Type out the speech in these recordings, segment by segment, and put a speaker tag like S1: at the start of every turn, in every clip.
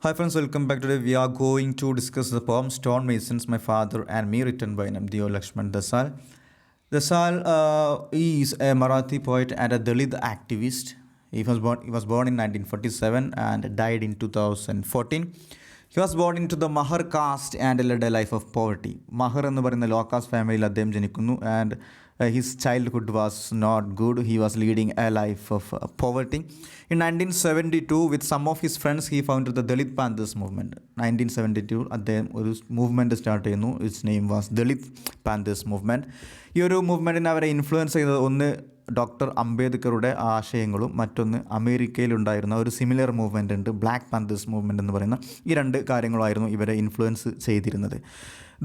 S1: Hi friends, welcome back. Today we are going to discuss the poem Stonemasons, My Father and Me, written by Namdeo Lakshman Dasal. Dasal is a Marathi poet and a Dalit activist. He was born in 1947 and died in 2014. He was born into the Mahar caste and led a life of poverty. Mahar എന്ന് പറയുന്ന law cast ഫാമിലിയിൽ അദ്ദേഹം ജനിക്കുന്നു and his childhood was not good. He was leading a life of poverty. In 1972 with some of his friends he founded the Dalit Panthers movement. 1972 അദ്ദേഹം ഒരു movement start ചെയ്യുന്നു. Its name was Dalit Panthers movement. ഈ ഒരു മൂവ്മെൻറ്റിനെ അവരെ influence ചെയ്തത് ഒന്ന് doctor അംബേദ്കറുടെ ആശയങ്ങളും മറ്റൊന്ന് അമേരിക്കയിലുണ്ടായിരുന്ന ഒരു സിമിലർ മൂവ്മെൻ്റ് ഉണ്ട്, ബ്ലാക്ക് പാന്തേഴ്സ് മൂവ്മെൻറ്റ് എന്ന് പറയുന്ന. ഈ രണ്ട് കാര്യങ്ങളായിരുന്നു ഇവരെ ഇൻഫ്ലുവൻസ് ചെയ്തിരുന്നത്.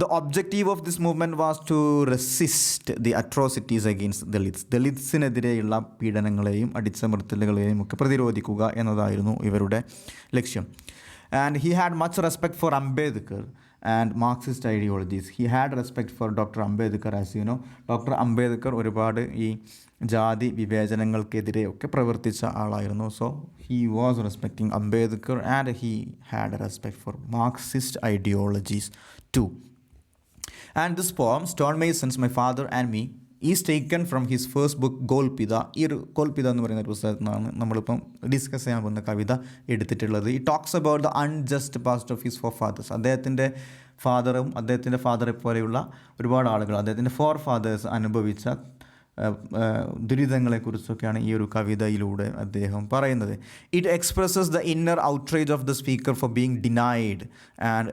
S1: The objective of this movement was to resist the atrocities against Dalits. ദളിത്സിനെതിരെയുള്ള പീഡനങ്ങളെയും അടിച്ചമർത്തലുകളെയും ഒക്കെ പ്രതിരോധിക്കുക എന്നതായിരുന്നു ഇവരുടെ ലക്ഷ്യം. And he had much respect for Ambedkar and Marxist ideologies. He had respect for doctor Ambedkar. As you know, doctor Ambedkar ഒരുപാട് ഈ ജാതി വിവേചനങ്ങൾക്കെതിരെ ഒക്കെ പ്രവർത്തിച്ച ആളായിരുന്നു. So he was respecting Ambedkar and he had respect for Marxist ideologies too. And this poem stonemasons my father and me is taken from his first book Golpitha. ഈ ഒരു ഗോൽപിത എന്ന് പറയുന്ന ഒരു പുസ്തകത്തിൽ നിന്നാണ് നമ്മളിപ്പം ഡിസ്കസ് ചെയ്യാൻ പോകുന്ന കവിത എടുത്തിട്ടുള്ളത്. ഈ talks about the unjust past of his forefathers. അദ്ദേഹത്തിൻ്റെ ഫാദറും അദ്ദേഹത്തിൻ്റെ ഫാദറെ പോലെയുള്ള ഒരുപാട് ആളുകൾ, അദ്ദേഹത്തിൻ്റെ ഫോർ ഫാദേഴ്സ് അനുഭവിച്ച ദുരിതങ്ങളെക്കുറിച്ചൊക്കെയാണ് ഈ ഒരു കവിതയിലൂടെ അദ്ദേഹം പറയുന്നത്. It expresses the inner outrage of the speaker for being denied and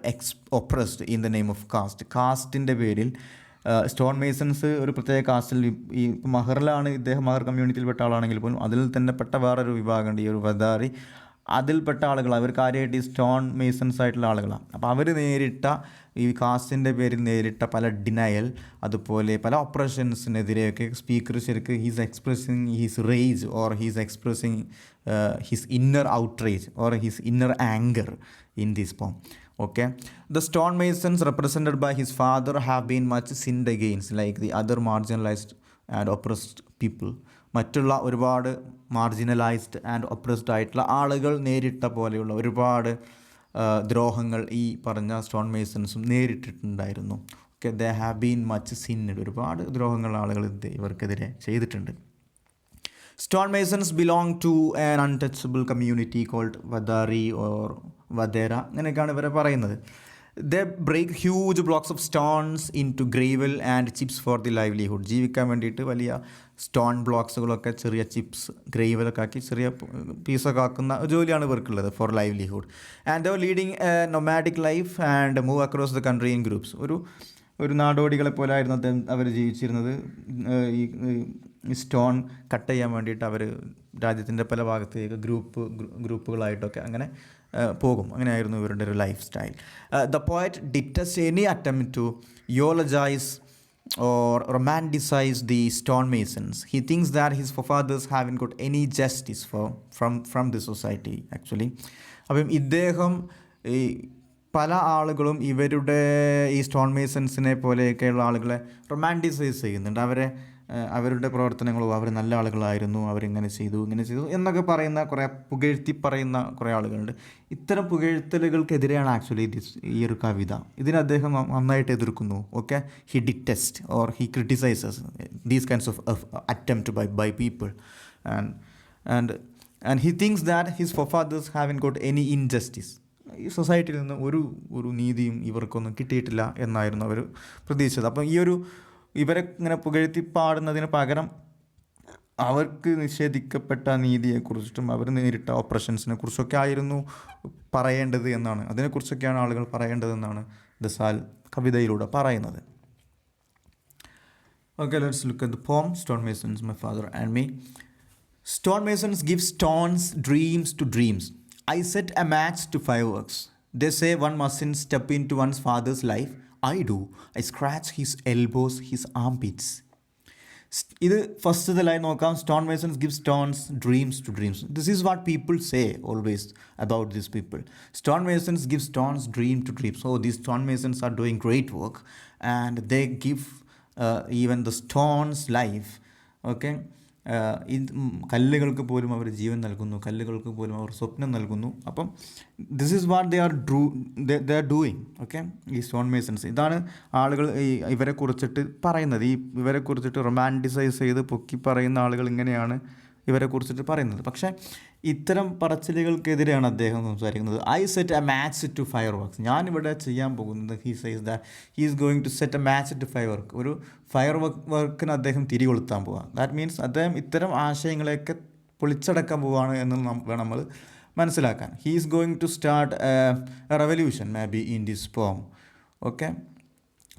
S1: oppressed in the name of caste. കാസ്റ്റിൻ്റെ പേരിൽ സ്റ്റോൺ മേസൺസ് ഒരു പ്രത്യേക കാസ്റ്റിൽ, ഈ മഹറിലാണ് ഇദ്ദേഹം, മഹർ കമ്മ്യൂണിറ്റിയിൽപ്പെട്ട ആളാണെങ്കിൽ പോലും അതിൽ തന്നെ പെട്ട വേറൊരു വിഭാഗമുണ്ട്, ഈ ഒരു വദാരി. അതിൽപ്പെട്ട ആളുകൾ, അവർ കാര്യമായിട്ട് ഈ സ്റ്റോൺ മേസൺസ് ആയിട്ടുള്ള ആളുകളാണ്. അപ്പോൾ അവർ നേരിട്ട ഈ കാസ്റ്റിൻ്റെ പേരിൽ നേരിട്ട പല ഡിനയൽ, അതുപോലെ പല ഓപ്പറേഷൻസിനെതിരെയൊക്കെ സ്പീക്കർ ശരിക്ക് he's expressing his rage or he's expressing his inner outrage or his inner anchor in this പോം. Okay, the stonemasons represented by his father have been much sinned against, like the other marginalized and oppressed people. മറ്റുള്ള ഒരുപാട് marginalised and oppressed ആയിട്ടുള്ള ആളുകൾ നേരിട്ട പോലെയുള്ള ഒരുപാട് ദ്രോഹങ്ങൾ ഈ പറഞ്ഞ സ്റ്റോൺ മേസൺസും നേരിട്ടിട്ടുണ്ടായിരുന്നു. Okay, they have been much sinned. ഒരുപാട് ദ്രോഹങ്ങൾ ആളുകൾ ഇവർക്കെതിരെ ചെയ്തിട്ടുണ്ട്. Stonemasons belong to an untouchable community called Vadari or Vadera. അങ്ങനെയൊക്കെയാണ് ഇവരെ പറയുന്നത്. They break huge blocks of stones into gravel and chips for the livelihood. ജീവിക്കാൻ വേണ്ടിയിട്ട് വലിയ സ്റ്റോൺ ബ്ലോക്സുകളൊക്കെ ചെറിയ ചിപ്സ് ഗ്രേവലൊക്കെ ആക്കി ചെറിയ പീസൊക്കെ ആക്കുന്ന ജോലിയാണ് ഇവർക്കുള്ളത് for livelihood. And they leading a nomadic life and move across the country in groups. ഒരു നാടോടികളെ പോലെ ആയിരുന്നു അവർ ജീവിച്ചിരുന്നത്. ഈ സ്റ്റോൺ കട്ട് ചെയ്യാൻ വേണ്ടിയിട്ട് അവർ രാജ്യത്തിൻ്റെ പല ഭാഗത്തേക്ക് ഗ്രൂപ്പുകളായിട്ടൊക്കെ അങ്ങനെ പോകും. അങ്ങനെയായിരുന്നു ഇവരുടെ ഒരു lifestyle. The poet detest any attempt to eulogise or romanticize the stonemasons. He thinks that his forefathers haven't got any justice from the society actually. അപ്പം ഇദ്ദേഹം ഈ പല ആളുകളും ഇവരുടെ ഈ സ്റ്റോൺ മേസൺസിനെ പോലെയൊക്കെയുള്ള ആളുകളെ റൊമാൻറ്റിസൈസ് ചെയ്യുന്നുണ്ട്. അവരുടെ പ്രവർത്തനങ്ങളോ അവർ നല്ല ആളുകളായിരുന്നു, അവരിങ്ങനെ ചെയ്തു ഇങ്ങനെ ചെയ്തു എന്നൊക്കെ പറയുന്ന കുറേ പുകഴ്ത്തി പറയുന്ന കുറേ ആളുകളുണ്ട്. ഇത്തരം പുകഴ്ത്തലുകൾക്കെതിരെയാണ് ആക്ച്വലി ഈ ഒരു കവിത. ഇതിനെ അദ്ദേഹം നന്നായിട്ട് എതിർക്കുന്നു. Okay, he detest or he criticises these kinds of attempt by people and he thinks that his forefathers haven't got any injustice. ഈ സൊസൈറ്റിയിൽ നിന്ന് ഒരു നീതിയും ഇവർക്കൊന്നും കിട്ടിയിട്ടില്ല എന്നായിരുന്നു അവർ പ്രതീക്ഷിച്ചത്. അപ്പം ഇവരെ ഇങ്ങനെ പുകഴ്ത്തി പാടുന്നതിന് പകരം അവർക്ക് നിഷേധിക്കപ്പെട്ട നീതിയെക്കുറിച്ചിട്ടും അവർ നേരിട്ട ഓപ്പറേഷൻസിനെ കുറിച്ചൊക്കെ ആയിരുന്നു പറയേണ്ടത് എന്നാണ്, അതിനെക്കുറിച്ചൊക്കെയാണ് ആളുകൾ പറയേണ്ടതെന്നാണ് ദസാൽ കവിതയിലൂടെ പറയുന്നത്. Okay, let's look at the poem stonemasons my father and me. Stonemasons give stones dreams to dreams. I set a match to fireworks. They say one mustn't step into one's father's life. I do. I scratch his elbows, his armpits. ഇത് first line നോക്കാം. Stone masons give stones dreams to dreams. This is what people say always about these people. Stone masons give stones dream to dreams. So these stone masons are doing great work and they give even the stones life. Okay, കല്ലുകൾക്ക് പോലും അവർ ജീവൻ നൽകുന്നു, കല്ലുകൾക്ക് പോലും അവർ സ്വപ്നം നൽകുന്നു. അപ്പം this is what they are doing. Okay, ഈ stone masons, ഇതാണ് ആളുകൾ ഇവരെ കുറിച്ചിട്ട് പറയുന്നത്. ഇവരെ കുറിച്ചിട്ട് റൊമാൻറ്റിസൈസ് ചെയ്ത് പൊക്കി പറയുന്ന ആളുകൾ ഇങ്ങനെയാണ് ഇവരെ കുറിച്ചിട്ട് പറയുന്നത്. പക്ഷേ ഇത്തരം പറച്ചിലുകൾക്കെതിരെയാണ് അദ്ദേഹം സംസാരിക്കുന്നത്. I set a match to fireworks. ഞാനിവിടെ ചെയ്യാൻ പോകുന്നത്, he says that he is going to set a match to firework. ഒരു ഫയർ വർക്കിന് അദ്ദേഹം തിരികൊളുത്താൻ പോവുക. ദാറ്റ് മീൻസ് അദ്ദേഹം ഇത്തരം ആശയങ്ങളെയൊക്കെ പൊളിച്ചടക്കാൻ പോവുകയാണ് എന്ന് വേണം നമ്മൾ മനസ്സിലാക്കാൻ. He is going to start a revolution maybe in this poem. Okay,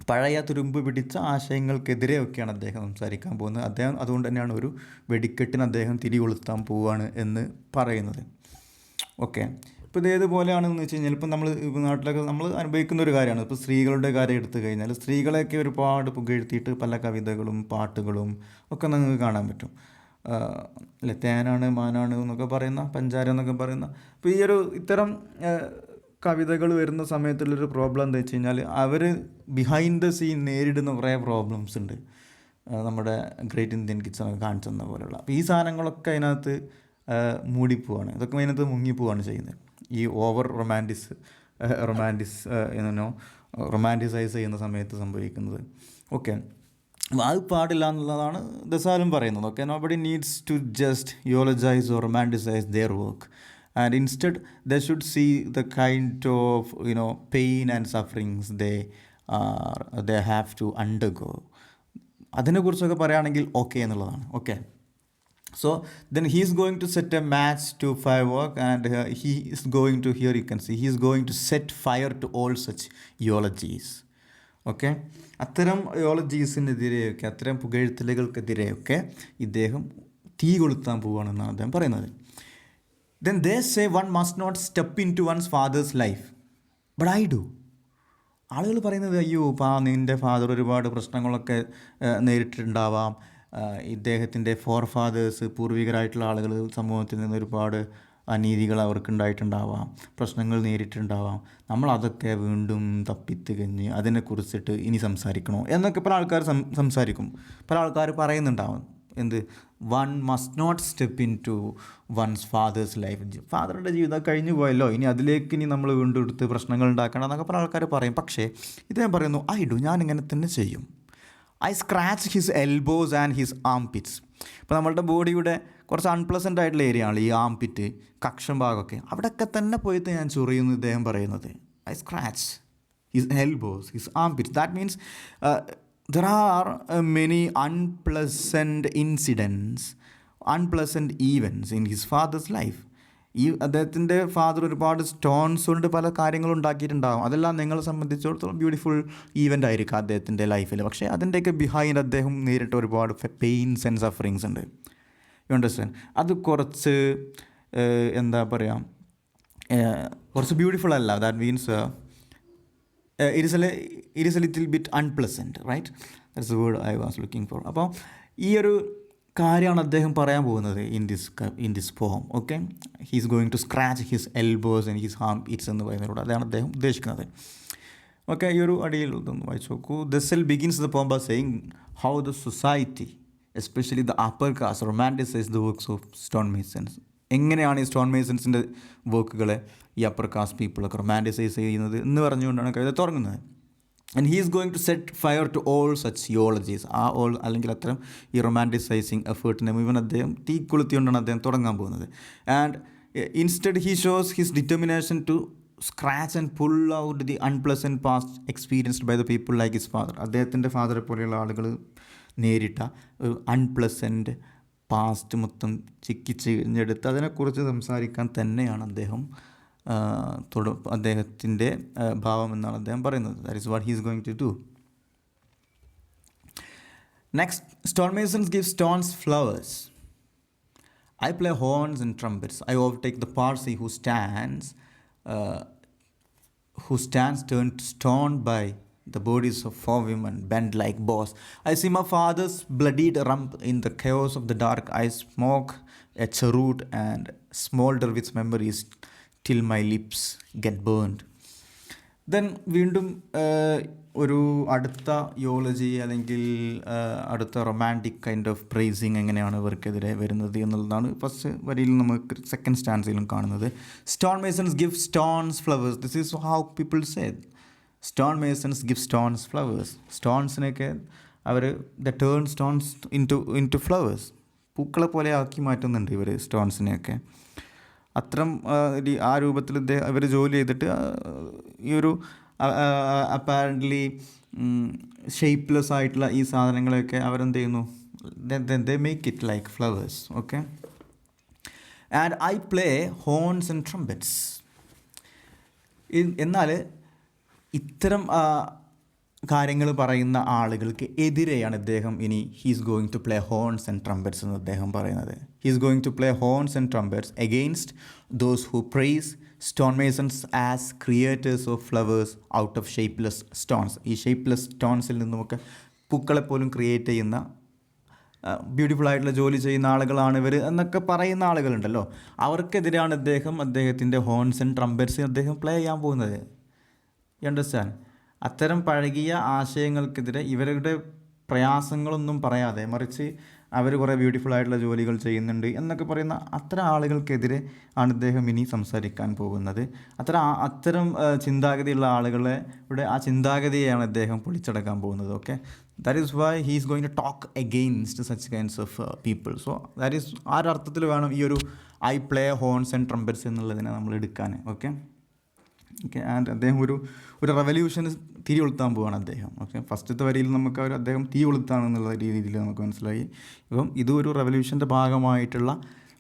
S1: പഴയ തുരുമ്പ് പിടിച്ച ആശയങ്ങൾക്കെതിരെയൊക്കെയാണ് അദ്ദേഹം സംസാരിക്കാൻ പോകുന്നത്. അദ്ദേഹം അതുകൊണ്ട് തന്നെയാണ് ഒരു വെടിക്കെട്ടിന് അദ്ദേഹം തിരികൊളുത്താൻ പോവുകയാണ് എന്ന് പറയുന്നത്. ഓക്കെ, ഇപ്പോൾ ഇത് ഏതുപോലെയാണെന്ന് വെച്ച് കഴിഞ്ഞാൽ, ഇപ്പം നമ്മൾ നാട്ടിലൊക്കെ നമ്മൾ അനുഭവിക്കുന്ന ഒരു കാര്യമാണ്. ഇപ്പോൾ സ്ത്രീകളുടെ കാര്യം എടുത്തു കഴിഞ്ഞാൽ, സ്ത്രീകളെയൊക്കെ ഒരുപാട് പുകഴ്ത്തിയിട്ട് പല കവിതകളും പാട്ടുകളും ഒക്കെ നിങ്ങൾക്ക് കാണാൻ പറ്റും. അല്ലെ, തേനാണ് മാനാണ് എന്നൊക്കെ പറയുന്ന, പഞ്ചാര എന്നൊക്കെ പറയുന്ന. അപ്പോൾ ഈ ഒരു ഇത്തരം കവിതകൾ വരുന്ന സമയത്തുള്ളൊരു പ്രോബ്ലം എന്താ വെച്ച് കഴിഞ്ഞാൽ, അവർ ബിഹൈൻഡ് ദ സീൻ നേരിടുന്ന കുറേ പ്രോബ്ലംസ് ഉണ്ട്. നമ്മുടെ ഗ്രേറ്റ് ഇന്ത്യൻ കിച്ചണൊക്കെ കാണിച്ചു തന്ന പോലെയുള്ള. അപ്പോൾ ഈ സാധനങ്ങളൊക്കെ അതിനകത്ത് മൂടിപ്പോവാണ്, ഇതൊക്കെ അതിനകത്ത് മുങ്ങിപ്പോവാണ് ചെയ്യുന്നത്. ഈ ഓവർ റൊമാൻറ്റിസൈസ് ചെയ്യുന്ന സമയത്ത് സംഭവിക്കുന്നത്. ഓക്കെ, അത് പാടില്ല എന്നുള്ളതാണ് ദസാലും പറയുന്നത്. Okay, nobody needs to just eulogise or romanticise their work. And instead they should see the kind of pain and sufferings they have to undergo. അതിനെക്കുറിച്ചൊക്കെ പറയുകയാണെങ്കിൽ ഓക്കെ എന്നുള്ളതാണ്. Okay, so then he is going to set a match to firework, and he is going to, here you can see, he is going to set fire to all such eulogies. Okay, അത്തരം യോളജീസിനെതിരെയൊക്കെ, അത്തരം പുകഴ്ത്തലുകൾക്കെതിരെയൊക്കെ ഇദ്ദേഹം തീ കൊളുത്താൻ പോവുകയാണെന്നാണ് അദ്ദേഹം പറയുന്നത്. Then they say one must not step into one's father's life. But I do. ആളുകൾ പറയുന്നത്, അയ്യോ നിൻ്റെ ഫാദർ ഒരുപാട് പ്രശ്നങ്ങളൊക്കെ നേരിട്ടിട്ടുണ്ടാവാം, ഇദ്ദേഹത്തിൻ്റെ ഫോർഫാദേഴ്സ്, പൂർവികരായിട്ടുള്ള ആളുകൾ സമൂഹത്തിൽ നിന്ന് ഒരുപാട് അനീതികൾ അവർക്കുണ്ടായിട്ടുണ്ടാവാം, പ്രശ്നങ്ങൾ നേരിട്ടുണ്ടാവാം, നമ്മളതൊക്കെ വീണ്ടും തപ്പിത്തികഞ്ഞ് അതിനെക്കുറിച്ചിട്ട് ഇനി സംസാരിക്കണോ എന്നൊക്കെ പല ആൾക്കാർ സംസാരിക്കും. പല ആൾക്കാർ പറയുന്നുണ്ടാവും, എന്ത്, one must not step into one's father's life. ഫാദറുടെ ജീവിതം കഴിഞ്ഞു പോയല്ലോ, ഇനി അതിലേക്ക് നമ്മൾ വീണ്ടും എടുത്ത് പ്രശ്നങ്ങൾ ഉണ്ടാക്കണം എന്നൊക്കെ പല ആൾക്കാർ പറയും. പക്ഷേ ഇദ്ദേഹം പറയുന്നു, ഞാനിങ്ങനെ തന്നെ ചെയ്യും. I scratch his elbows and his armpits. ഇപ്പോൾ നമ്മളുടെ ബോഡിയുടെ കുറച്ച് അൺപ്ലസൻ്റ് ആയിട്ടുള്ള ഏരിയ ആണ് ഈ ആം പിറ്റ്, കക്ഷം ഭാഗമൊക്കെ. അവിടെയൊക്കെ തന്നെ പോയിട്ട് ഞാൻ ചൊറിയുന്നു ഇദ്ദേഹം പറയുന്നത്. I scratch his elbows, his armpits. That means there are many unpleasant events in his father's life. അദ്ദേഹത്തിൻ്റെ ഫാദർ ഒരുപാട് സ്റ്റോൺസ് കൊണ്ട് പല കാര്യങ്ങളും ഉണ്ടാക്കിയിട്ടുണ്ടാകും. അതെല്ലാം നിങ്ങളെ സംബന്ധിച്ചിടത്തോളം ബ്യൂട്ടിഫുൾ ഈവൻ്റ് ആയിരിക്കും അദ്ദേഹത്തിൻ്റെ ലൈഫിൽ. പക്ഷേ അതിൻ്റെയൊക്കെ ബിഹൈൻഡ് അദ്ദേഹം നേരിട്ട ഒരുപാട് പെയിൻസ് ആൻഡ് സഫറിങ്സ് ഉണ്ട്. You understand? അത് കുറച്ച് എന്താ പറയുക, കുറച്ച് ബ്യൂട്ടിഫുൾ അല്ല. That means it is a little bit unpleasant, right? That's the word I was looking for. അപ്പോൾ ഈ ഒരു കാര്യമാണ് അദ്ദേഹം പറയാൻ പോകുന്നത് in this poem. Okay, he is going to scratch his elbows and his arm pits എന്ന് പറയുന്നതിലൂടെ അതാണ് അദ്ദേഹം ഉദ്ദേശിക്കുന്നത്. ഓക്കെ, ഈ ഒരു അടിയിൽ ഇതൊന്ന് വായിച്ചു നോക്കൂ. Dessel begins the poem by saying how the society, especially the upper caste, romanticize the works of stonemasons. എങ്ങനെയാണ് ഈ സ്റ്റോൺ മേസൺസിൻ്റെ വർക്കുകളെ ഈ അപ്പർ കാസ്റ്റ് പീപ്പിളൊക്കെ റൊമാൻറ്റിസൈസ് ചെയ്യുന്നത് എന്ന് പറഞ്ഞുകൊണ്ടാണ് കവിത തുടങ്ങുന്നത്. And he is going to set fire to all such eulogies. അല്ലെങ്കിൽ അത്തരം ഈ റൊമാൻറ്റിസൈസിങ് എഫേർട്ടിനെ മുഴുവൻ അദ്ദേഹം തീ കൊളുത്തിക്കൊണ്ടാണ് അദ്ദേഹം തുടങ്ങാൻ പോകുന്നത്. And instead he shows his determination to scratch and pull out the unpleasant past experienced by the people like his father. അദ്ദേഹത്തിൻ്റെ ഫാദറെ പോലെയുള്ള ആളുകൾ നേരിട്ട ഒരു അൺപ്ലസൻറ്റ് പാസ്റ്റ് മൊത്തം ചിക്കിച്ചെടുത്ത് അതിനെക്കുറിച്ച് സംസാരിക്കാൻ തന്നെയാണ് അദ്ദേഹത്തിൻ്റെ ഭാവം എന്നാണ് അദ്ദേഹം പറയുന്നത്. That is what he is going to do. Next, stonemasons give stones flowers. I play horns and trumpets. I overtake the Parsi who stands turned to stone by the bodies of 4 women bent like bows. I see my father's bloodied rump in the chaos of the dark. I smoke a cheroot and smolder with memories till my lips get burned. Then വീണ്ടും ഒരു അടുത്ത യോളജി അല്ലെങ്കിൽ അടുത്ത romantic kind of pricing എങ്ങനെയാണ് ഇവർക്കെതിരെ വരുന്നത് എന്നുള്ളതാണ് first വരിയിൽ നമുക്ക് സെക്കൻഡ് സ്റ്റാൻസിലും കാണുന്നത്. Stone masons give stones flowers. This is how people say. Stone masons give stones flowers. സ്റ്റോൺസിനെയൊക്കെ അവർ the turn stones into flowers. പൂക്കളെ പോലെ ആക്കി മാറ്റുന്നുണ്ട് ഇവർ സ്റ്റോൺസിനെയൊക്കെ. അത്തരം ആ രൂപത്തിൽ ഇവർ ജോലി ചെയ്തിട്ട് ഈ ഒരു അപ്പാരൻ്റ്ലി ഷേപ്പ്ലെസ് ആയിട്ടുള്ള ഈ സാധനങ്ങളെയൊക്കെ അവരെന്ത് ചെയ്യുന്നു, they make it like flowers. Okay. And I play horns and trumpets. എന്നാൽ ഇത്തരം കാര്യങ്ങൾ പറയുന്ന ആളുകൾക്ക് എതിരെയാണ് ഇദ്ദേഹം ഇനി he's going to play horns and trumpets എന്ന് അദ്ദേഹം പറയുന്നത്. He's going to play horns and trumpets against those who praise stone masons as creators of flowers out of shapeless stones. ഈ ഷേപ്പ്ലെസ് സ്റ്റോൺസിൽ നിന്നുമൊക്കെ പൂക്കളെപ്പോലും ക്രിയേറ്റ് ചെയ്യുന്ന ബ്യൂട്ടിഫുൾ ആയിട്ടുള്ള ജോലി ചെയ്യുന്ന ആളുകളാണ് ഇവർ എന്നൊക്കെ പറയുന്ന ആളുകളുണ്ടല്ലോ. അവർക്കെതിരെയാണ് അദ്ദേഹത്തിൻ്റെ ഹോൺസ് ആൻഡ് ട്രംപറ്റ്സ് അദ്ദേഹം പ്ലേ ചെയ്യാൻ പോകുന്നത്. You understand? അത്തരം പഴകിയ ആശയങ്ങൾക്കെതിരെ ഇവരുടെ പ്രയാസങ്ങളൊന്നും പറയാതെ, മറിച്ച് അവർ കുറേ ബ്യൂട്ടിഫുൾ ആയിട്ടുള്ള ജോലികൾ ചെയ്യുന്നുണ്ട് എന്നൊക്കെ പറയുന്ന അത്തരം ആളുകൾക്കെതിരെ ആണ് ഇദ്ദേഹം ഇനി സംസാരിക്കാൻ പോകുന്നത്. അത്തരം ചിന്താഗതിയുള്ള ആളുകളുടെ ആ ചിന്താഗതിയെയാണ് അദ്ദേഹം പൊളിച്ചടക്കാൻ പോകുന്നത്. Okay. That is why he is going to talk against such kinds of people. So that is ആ ഒരു അർത്ഥത്തിൽ വേണം ഈ ഒരു I play horns and trumpets എന്നുള്ളതിനെ നമ്മൾ എടുക്കാൻ. ഓക്കെ. ഓക്കെ. ആൻഡ് അദ്ദേഹം ഒരു റെവല്യൂഷന് തീ കൊളുത്താൻ പോവുകയാണ് അദ്ദേഹം. ഓക്കെ. ഫസ്റ്റത്തെ വരിയിൽ നമുക്ക് അദ്ദേഹം തീ കൊളുത്താണെന്നുള്ള രീതിയിൽ നമുക്ക് മനസ്സിലായി. ഇപ്പം ഇതൊരു റെവല്യൂഷൻ്റെ ഭാഗമായിട്ടുള്ള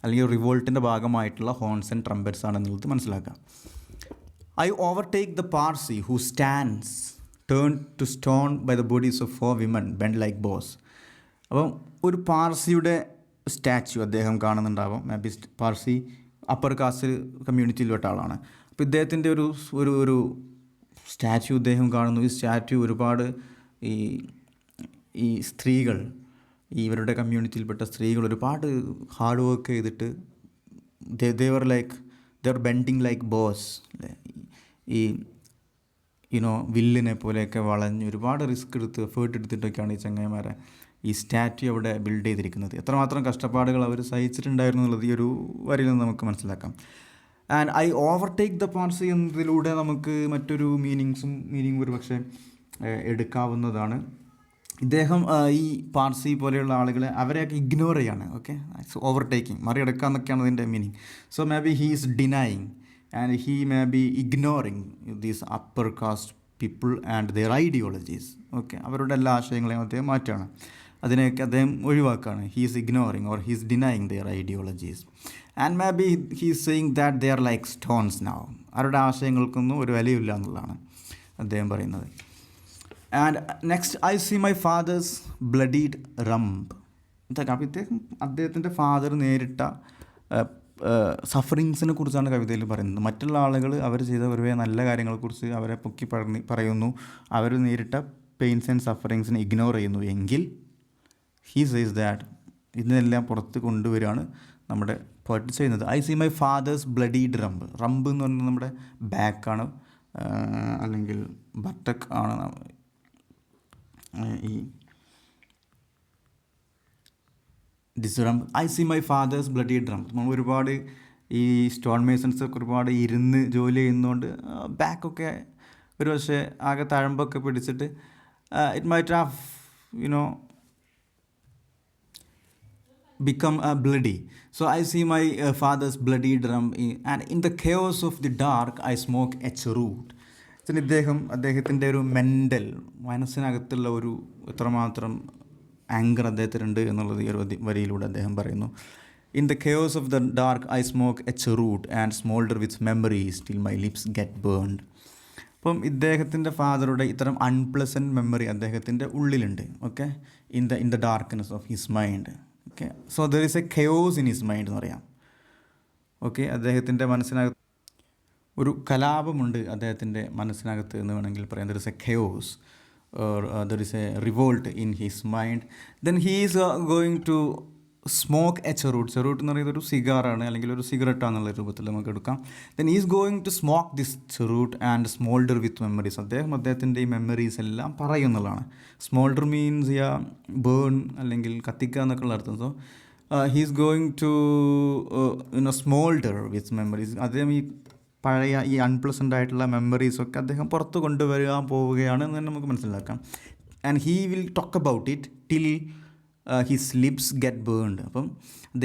S1: അല്ലെങ്കിൽ റിവോൾട്ടിൻ്റെ ഭാഗമായിട്ടുള്ള ഹോൺസ് ആൻഡ് ട്രംപറ്റ്സ് ആണെന്നുള്ളത് മനസ്സിലാക്കാം. I overtake the Parsi who stands turn to stone by the bodies of 4 women bend like bows. അപ്പം ഒരു പാർസിയുടെ സ്റ്റാച്യു അദ്ദേഹം കാണുന്നുണ്ടാവും. Maybe Parsi upper caste കമ്മ്യൂണിറ്റിയിൽപ്പെട്ട ആളാണ്. അപ്പോൾ ഇദ്ദേഹത്തിൻ്റെ ഒരു സ്റ്റാച്യു ഇദ്ദേഹം കാണുന്നു. ഈ സ്റ്റാച്യു ഒരുപാട് ഈ സ്ത്രീകൾ, ഇവരുടെ കമ്മ്യൂണിറ്റിയിൽപ്പെട്ട സ്ത്രീകൾ ഒരുപാട് ഹാർഡ് വർക്ക് ചെയ്തിട്ട് ദേവർ ബെൻഡിങ് ലൈക്ക് ബോസ്. ഈ വില്ലിനെ പോലെയൊക്കെ വളഞ്ഞ് ഒരുപാട് റിസ്ക് എടുത്ത് എഫേർട്ട് എടുത്തിട്ടൊക്കെയാണ് ഈ ചങ്ങായിമാരെ ഈ സ്റ്റാച്യു അവിടെ ബിൽഡ് ചെയ്തിരിക്കുന്നത്. എത്രമാത്രം കഷ്ടപ്പാടുകൾ അവർ സഹിച്ചിട്ടുണ്ടായിരുന്നു എന്നുള്ളത് ഈ ഒരു വരിയിൽ നിന്ന് നമുക്ക് മനസ്സിലാക്കാം. And I overtake the Parsi എന്നതിലൂടെ നമുക്ക് മറ്റൊരു മീനിങ് ഒരു പക്ഷേ എടുക്കാവുന്നതാണ്. ഇദ്ദേഹം ഈ പാർസി പോലെയുള്ള ആളുകളെ അവരെയൊക്കെ ഇഗ്നോർ ചെയ്യാണ്. ഓക്കെ. ഓവർടേക്കിങ്, മറികടക്കുക എന്നൊക്കെയാണ് അതിൻ്റെ meaning. So maybe he is denying and he maybe ignoring these upper caste people and their ideologies. Okay. അവരുടെ എല്ലാ ആശയങ്ങളെയും അദ്ദേഹം മാറ്റുകയാണ്, അതിനെയൊക്കെ അദ്ദേഹം ഒഴിവാക്കുകയാണ്. He is ignoring or he is denying their ideologies. And maybe he is saying that they are like stones now. അവരുടെ ആശയങ്ങൾക്കൊന്നും ഒരു വിലയില്ല എന്നുള്ളതാണ് അദ്ദേഹം പറയുന്നത്. And next, I see my father's bloodied rump. ഇതൊക്കെ അപ്പോൾ അദ്ദേഹത്തിൻ്റെ ഫാദർ നേരിട്ട സഫറിങ്സിനെ കുറിച്ചാണ് കവിതയിൽ പറയുന്നത്. മറ്റുള്ള ആളുകൾ അവർ ചെയ്ത ഒരുവേ നല്ല കാര്യങ്ങളെക്കുറിച്ച് അവരെ പൊക്കി പറയുന്നു, അവർ നേരിട്ട പെയിൻസ് ആൻഡ് സഫറിങ്സിനെ ഇഗ്നോർ ചെയ്യുന്നു എങ്കിൽ ഹീ സേസ് ദാറ്റ് ഇതിനെല്ലാം പുറത്ത് കൊണ്ടുവരികയാണ് നമ്മുടെ പോയിട്ട് ചെയ്യുന്നത്. I see my father's bloodied rump. Rump എന്ന് പറയുന്നത് നമ്മുടെ ബാക്കാണ്, അല്ലെങ്കിൽ ബട്ടക്ക് ആണ്. ഈ rump, I see my father's bloodied rump. നമ്മൾ ഒരുപാട് ഈ സ്റ്റോൺ മേസൺസൊക്കെ ഒരുപാട് ഇരുന്ന് ജോലി ചെയ്യുന്നതുകൊണ്ട് ബാക്കൊക്കെ ഒരു പക്ഷേ ആകെ തഴമ്പൊക്കെ പിടിച്ചിട്ട് it might have become bloody. So I see my father's bloody drum and in the chaos of the dark I smoke a cheroot. അദ്ദേഹത്തിൻ്റെ ഒരു മനസ്സിനകത്തുള്ള ഒരു എത്രമാത്രം ആങ്കർ അദ്ദേഹത്തിനുണ്ട് എന്നുള്ളത് ഈ ഒരു വരിയിലൂടെ അദ്ദേഹം പറയുന്നു. In the chaos of the dark I smoke a cheroot and smolder with memories till my lips get burned. അപ്പം ഇദ്ദേഹത്തിൻ്റെ ഫാദറുടെ ഇത്തരം അൺപ്ലസൻറ്റ് മെമ്മറി അദ്ദേഹത്തിൻ്റെ ഉള്ളിലുണ്ട്. Okay. In the darkness of his mind. Okay. So there is A chaos in his mind എന്ന് പറയാം. Okay. അദ്ദേഹത്തിൻ്റെ മനസ്സിനകത്ത് ഒരു കലാപമുണ്ട് അദ്ദേഹത്തിൻ്റെ മനസ്സിനകത്ത് എന്ന് വേണമെങ്കിൽ പറയാം. There is a chaos or there is a revolt in his mind. Then he is going to smoke a cheroot. Cheroot എന്ന് പറയുന്നത് ഒരു സിഗാറാണ്, അല്ലെങ്കിൽ ഒരു സിഗരറ്റാന്നുള്ള രൂപത്തിൽ നമുക്ക് എടുക്കാം. Then is going to smoke this cheroot and smoulder with memories. അദ്ദേഹത്തിൻ്റെ ഈ മെമ്മറീസ് എല്ലാം പറയുന്നതാണ്. സ്മോൾഡർ മീൻസ് ബേൺ, അല്ലെങ്കിൽ കത്തിക്കുക എന്നൊക്കെയുള്ള അർത്ഥം. So he's going to smoulder with memories. അദ്ദേഹം ഈ പഴയ ഈ അൺപ്ലസൻ്റ് ആയിട്ടുള്ള മെമ്മറീസൊക്കെ അദ്ദേഹം പുറത്ത് കൊണ്ടുവരാൻ പോവുകയാണ് എന്ന് തന്നെ നമുക്ക് മനസ്സിലാക്കാം. And he will talk about it till his lips get burned. അപ്പം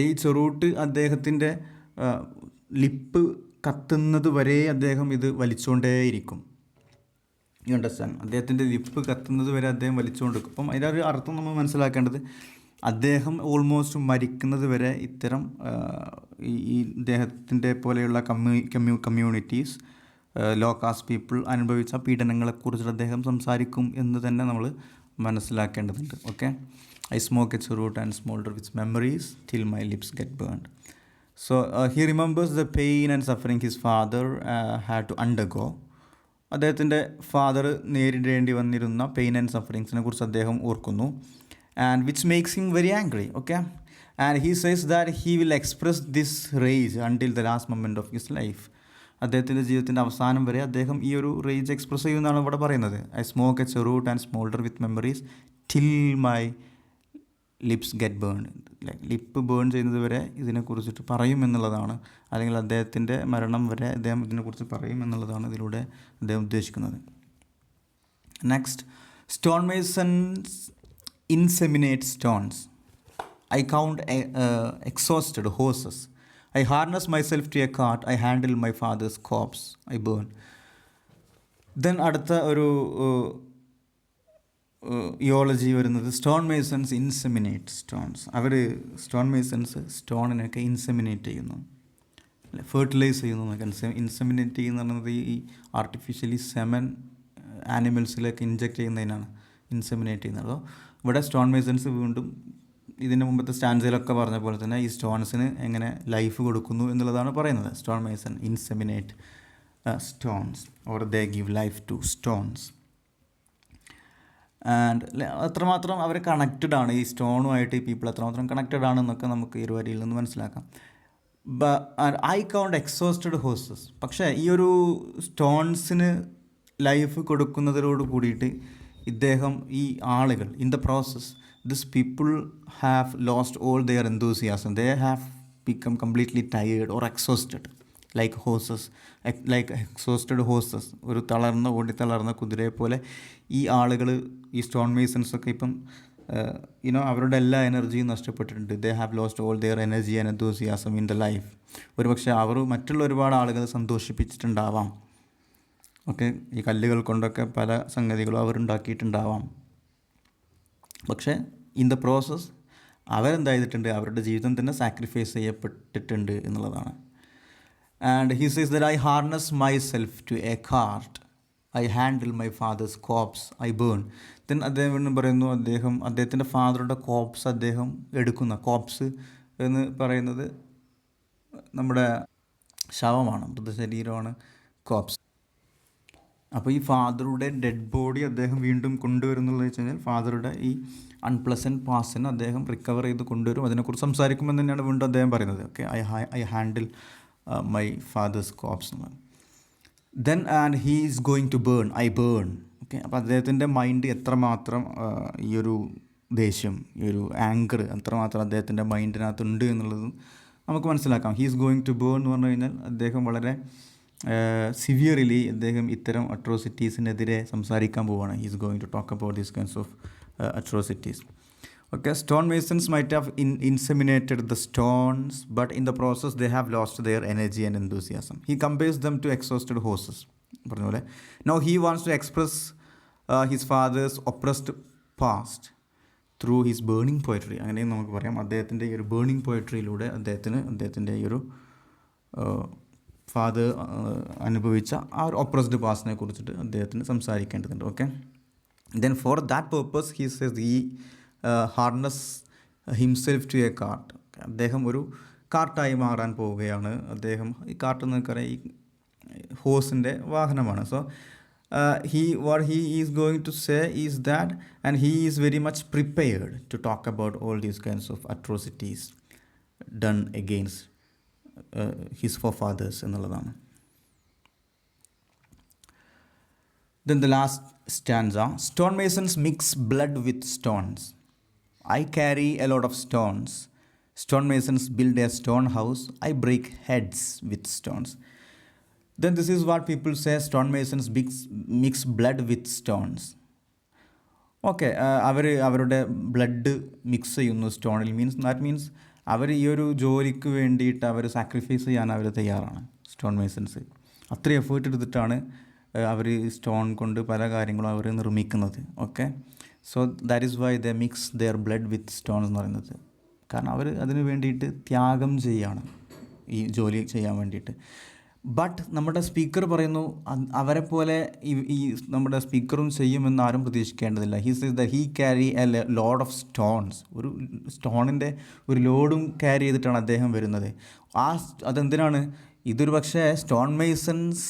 S1: ഈ ചെറൂട്ട് അദ്ദേഹത്തിൻ്റെ ലിപ്പ് കത്തുന്നത് വരെ അദ്ദേഹം ഇത് വലിച്ചുകൊണ്ടേയിരിക്കും. You understand? അദ്ദേഹത്തിൻ്റെ ലിപ്പ് കത്തുന്നത് വരെ അദ്ദേഹം വലിച്ചുകൊണ്ടിരിക്കും. അപ്പം അതിൻ്റെ ഒരു അർത്ഥം നമ്മൾ മനസ്സിലാക്കേണ്ടത്, അദ്ദേഹം ഓൾമോസ്റ്റ് മരിക്കുന്നത് വരെ ഇത്തരം ഈ ഇദ്ദേഹത്തിൻ്റെ പോലെയുള്ള കമ്മ്യൂണിറ്റീസ്, ലോ കാസ്റ്റ് പീപ്പിൾ അനുഭവിച്ച പീഡനങ്ങളെക്കുറിച്ച് അദ്ദേഹം സംസാരിക്കും എന്ന് തന്നെ നമ്മൾ മനസ്സിലാക്കേണ്ടതുണ്ട്. Okay, I smoke a cheroot and smolder with memories till my lips get burned. So he remembers the pain and suffering his father had to undergo. അദ്ദേഹത്തിൻ്റെ ഫാദർ നേരിടേണ്ടി വന്നിരുന്ന പെയിൻ ആൻഡ് സഫറിങ്സിനെ കുറിച്ച് അദ്ദേഹം ഓർക്കുന്നു. And which makes him very angry. Okay, and he says that he will express this rage until the last moment of his life. അദ്ദേഹത്തിൻ്റെ ജീവിതത്തിൻ്റെ അവസാനം വരെ അദ്ദേഹം ഈ ഒരു റേജ് എക്സ്പ്രസ് ചെയ്യുമെന്നാണ് ഇവിടെ പറയുന്നത്. I smoke a cheroot and smoulder with memories till my lips get burn. Lip burn ചെയ്യുന്നത് വരെ ഇതിനെക്കുറിച്ചിട്ട് പറയും എന്നുള്ളതാണ്, അല്ലെങ്കിൽ അദ്ദേഹത്തിൻ്റെ മരണം വരെ അദ്ദേഹം ഇതിനെക്കുറിച്ച് പറയും എന്നുള്ളതാണ് ഇതിലൂടെ അദ്ദേഹം ഉദ്ദേശിക്കുന്നത്. Next, stone masons inseminate stones. I count exhausted horses. I harness myself to a cart. I handle my father's corpse. I burn. Then അടുത്ത ഒരു യോളജി വരുന്നത്, സ്റ്റോൺ മേസൺസ് ഇൻസെമിനേറ്റ് സ്റ്റോൺസ്. അവർ സ്റ്റോൺ മേസൺസ് സ്റ്റോണിനൊക്കെ ഇൻസെമിനേറ്റ് ചെയ്യുന്നു, ഫെർട്ടിലൈസ് ചെയ്യുന്നു എന്നൊക്കെ. Inseminate ചെയ്യുന്ന പറയുന്നത് ഈ ആർട്ടിഫിഷ്യലി സെമൻ ആനിമൽസിലേക്ക് ഇൻജെക്റ്റ് ചെയ്യുന്നതിനാണ് ഇൻസെമിനേറ്റ് ചെയ്യുന്നത്. ഇവിടെ സ്റ്റോൺ മേസൺസ് വീണ്ടും ഇതിന് മുമ്പത്തെ സ്റ്റാൻസിലൊക്കെ പറഞ്ഞ പോലെ തന്നെ ഈ സ്റ്റോൺസിന് എങ്ങനെ ലൈഫ് കൊടുക്കുന്നു എന്നുള്ളതാണ് പറയുന്നത്. Stone mason inseminate stones or they give life to stones. And അത്രമാത്രം അവർ കണക്റ്റഡ് ആണ്, ഈ സ്റ്റോണുമായിട്ട് ഈ പീപ്പിൾ അത്രമാത്രം കണക്റ്റഡ് ആണെന്നൊക്കെ നമുക്ക് ഈ ഒരു വരിയിൽ നിന്ന് മനസ്സിലാക്കാം. I count exhausted horse's. പക്ഷേ ഈ ഒരു സ്റ്റോൺസിന് ലൈഫ് കൊടുക്കുന്നതിനോട് കൂടിയിട്ട് ഇദ്ദേഹം, ഈ ആളുകൾ, in the process this people have lost all their enthusiasm. They have become completely tired or exhausted like horses. Like exhausted horses, ഒരു ഓടിത്തളർന്ന കുതിരയെ പോലെ ഈ ആളുകൾ, ഈ സ്റ്റോൺ മേസൺസൊക്കെ ഇപ്പം അവരുടെ എല്ലാ എനർജിയും നഷ്ടപ്പെട്ടിട്ടുണ്ട്. They have lost all their energy and enthusiasm in the life. ഒരു പക്ഷേ അവർ മറ്റുള്ള ഒരുപാട് ആളുകൾ സന്തോഷിപ്പിച്ചിട്ടുണ്ടാവാം. ഓക്കെ, ഈ കല്ലുകൾ കൊണ്ടൊക്കെ പല സംഗതികളും അവരുണ്ടാക്കിയിട്ടുണ്ടാവാം. പക്ഷേ ഇൻ ദ പ്രോസസ് അവരെന്താ ചെയ്തിട്ടുണ്ട്, അവരുടെ ജീവിതം തന്നെ സാക്രിഫൈസ് ചെയ്യപ്പെട്ടിട്ടുണ്ട് എന്നുള്ളതാണ്. And he says that I harness myself to a cart. I handle my father's corpse. I burn. Then അദ്ദേഹം പറയുന്നു, അദ്ദേഹത്തിൻ്റെ ഫാദറുടെ കോപ്സ് അദ്ദേഹം എടുക്കുന്ന. കോപ്സ് എന്ന് പറയുന്നത് നമ്മുടെ ശവമാണ്, മൃതശരീരമാണ് കോപ്സ്. അപ്പോൾ ഈ ഫാദറുടെ ഡെഡ് ബോഡി അദ്ദേഹം വീണ്ടും കൊണ്ടുവരുന്നുള്ളത് വെച്ച് കഴിഞ്ഞാൽ ഫാദറുടെ ഈ അൺപ്ലസൻറ്റ് പാസ്റ്റിനെ അദ്ദേഹം റിക്കവർ ചെയ്ത് കൊണ്ടുവരും. അതിനെക്കുറിച്ച് സംസാരിക്കുമ്പോൾ തന്നെയാണ് വീണ്ടും അദ്ദേഹം പറയുന്നത്. Okay, I handle my father's corpse. Then and he is going to burn. I burn. Okay, അപ്പോൾ അദ്ദേഹത്തിൻ്റെ മൈൻഡ് എത്രമാത്രം ഈ ഒരു ദേഷ്യം, ഈ ഒരു ആങ്കർ എത്രമാത്രം അദ്ദേഹത്തിൻ്റെ മൈൻഡിനകത്തുണ്ട് എന്നുള്ളത് നമുക്ക് മനസ്സിലാക്കാം. He is going to burn എന്ന് പറഞ്ഞു കഴിഞ്ഞാൽ അദ്ദേഹം വളരെ സിവിയർലി അദ്ദേഹം ഇത്തരം അട്രോസിറ്റീസിനെതിരെ സംസാരിക്കാൻ പോവുകയാണ്. He is going to talk about these kinds of atrocities. Okay, stone masons might have inseminated the stones, but in the process they have lost their energy and enthusiasm. He compares them to exhausted horses. Now he wants to express his father's oppressed past through his burning poetry. അങ്ങനെ നമുക്ക് പറയാം, അദ്ദേഹത്തിൻ്റെ ഈ ഒരു burning പോയട്രിയിലൂടെ അദ്ദേഹത്തിൻ്റെ ഈ ഒരു father അനുഭവിച്ച ആ ഒരു ഒപ്രസ്ഡ് പാസ്റ്റിനെ കുറിച്ചിട്ട് അദ്ദേഹത്തിന് സംസാരിക്കേണ്ടതുണ്ട്. Okay, then for that purpose he says he harness himself to a cart. അദ്ദേഹം ഒരു കാർട്ടായി മാറാൻ പോവുകയാണ്. അദ്ദേഹം ഈ കാർട്ട് എന്ന് നമുക്കറിയാം, ഈ ഹോസിൻ്റെ വാഹനമാണ്. So what he is going to say is that, and he is very much prepared to talk about all these kinds of atrocities. done against his forefathers എന്നുള്ളതാണ്. Then the last stanza, stonemasons mix blood with stones. I carry a lot of stones. Stonemasons build a stone house. I break heads with stones. Then this is what people say, stonemasons mix blood with stones. Okay, അവരുടെ blood mix ചെയ്യുന്നു സ്റ്റോണിൽ. That means അവർ ഈ ഒരു ജോലിക്ക് വേണ്ടിയിട്ട് അവർ sacrifice ചെയ്യാൻ അവർ തയ്യാറാണ്. Stone masons അത്രയും effort എടുത്തിട്ടാണ് അവർ സ്റ്റോൺ കൊണ്ട് പല കാര്യങ്ങളും അവർ നിർമ്മിക്കുന്നത്. Okay, so that is why the mix their blood with stones എന്ന് പറയുന്നത്. കാരണം അവർ അതിന് വേണ്ടിയിട്ട് ത്യാഗം ചെയ്യാണ് ഈ ജോലി ചെയ്യാൻ വേണ്ടിയിട്ട്. ബട്ട് നമ്മുടെ സ്പീക്കർ പറയുന്നു അവരെ പോലെ ഈ നമ്മുടെ സ്പീക്കറും ചെയ്യുമെന്ന് ആരും പ്രതീക്ഷിക്കേണ്ടതില്ല. He sees the he carry a load of stones. ഒരു സ്റ്റോണിൻ്റെ ഒരു ലോഡും ക്യാരി ചെയ്തിട്ടാണ് അദ്ദേഹം വരുന്നത്. അതെന്തിനാണ്? ഇതൊരു പക്ഷേ stone masons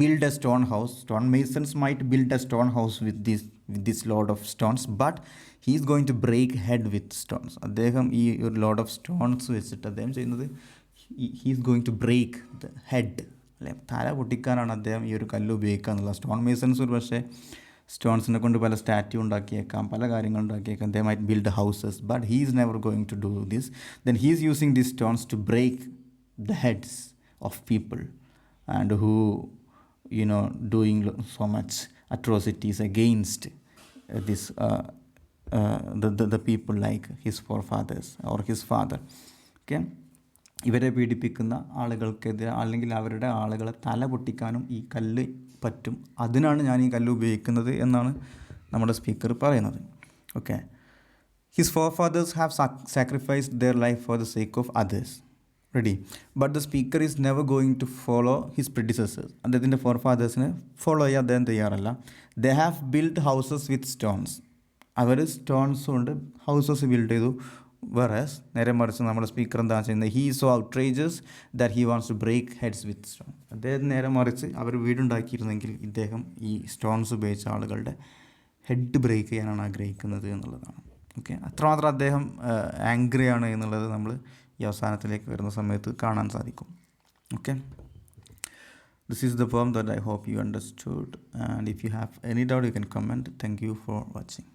S1: build a stone house. Stone masons might build a stone house with this load of stones, but he is going to break head with stones. അദ്ദേഹം ഈ ഒരു ലോഡ് ഓഫ് സ്റ്റോൺസ് വെച്ചിട്ട് അദ്ദേഹം ചെയ്യുന്നത് he is going to break the head, അല്ലെ, തല പൊട്ടിക്കാനാണ് അദ്ദേഹം ഈ ഒരു കല്ല് ഉപയോഗിക്കുക എന്നുള്ളത്. സ്റ്റോൺ മേസൺസ് ഒരു പക്ഷേ സ്റ്റോൺസിനെ കൊണ്ട് പല സ്റ്റാറ്റ്യൂ ഉണ്ടാക്കിയേക്കാം, പല കാര്യങ്ങൾ ഉണ്ടാക്കിയേക്കാം. They might build houses, but he is never going to do this. Then he is using these stones to break the heads of people and who doing so much atrocities against this the people like his forefathers or his father. Okay, ഇവരെ പീഡിപ്പിക്കുന്ന ആളുകൾക്കെതിരെ അല്ലെങ്കിൽ അവരുടെ ആളുകളെ തല പൊട്ടിക്കാനും ഈ കല്ല് പറ്റും. അതിനാണ് ഞാൻ ഈ കല്ല് ഉപയോഗിക്കുന്നത് എന്നാണ് നമ്മുടെ സ്പീക്കർ പറയുന്നത്. Okay, his forefathers have sacrificed their life for the sake of others. Ready, but the speaker is never going to follow his predecessors. അദ്ദേഹത്തിൻ്റെ ഫോർഫാദേഴ്സിനെ ഫോളോ ചെയ്യാൻ അദ്ദേഹം തയ്യാറല്ല. They have build houses with stones. അവർ stones കൊണ്ട് houses build ചെയ്തു. Versus നേരെ മറിച്ച് നമ്മുടെ സ്പീക്കർ എന്താ ചെയ്യുന്നത്? He so outrageous that he wants to break heads with stone. അദ്ദേഹം നേരെ മറിച്ച് അവർ വീടുണ്ടാക്കിയിരുന്നെങ്കിൽ ഇദ്ദേഹം ഈ സ്റ്റോൺസ് ഉപയോഗിച്ച ആളുകളുടെ ഹെഡ് ബ്രേക്ക് ചെയ്യാനാണ് ആഗ്രഹിക്കുന്നത് എന്നുള്ളതാണ്. ഓക്കെ, അത്രമാത്രം അദ്ദേഹം ആംഗ്രിയാണ് എന്നുള്ളത് നമ്മൾ ഈ അവസാനത്തിലേക്ക് വരുന്ന സമയത്ത് കാണാൻ സാധിക്കും. Okay, this is the poem that I hope you understood, and if you have any doubt you can comment. Thank you for watching.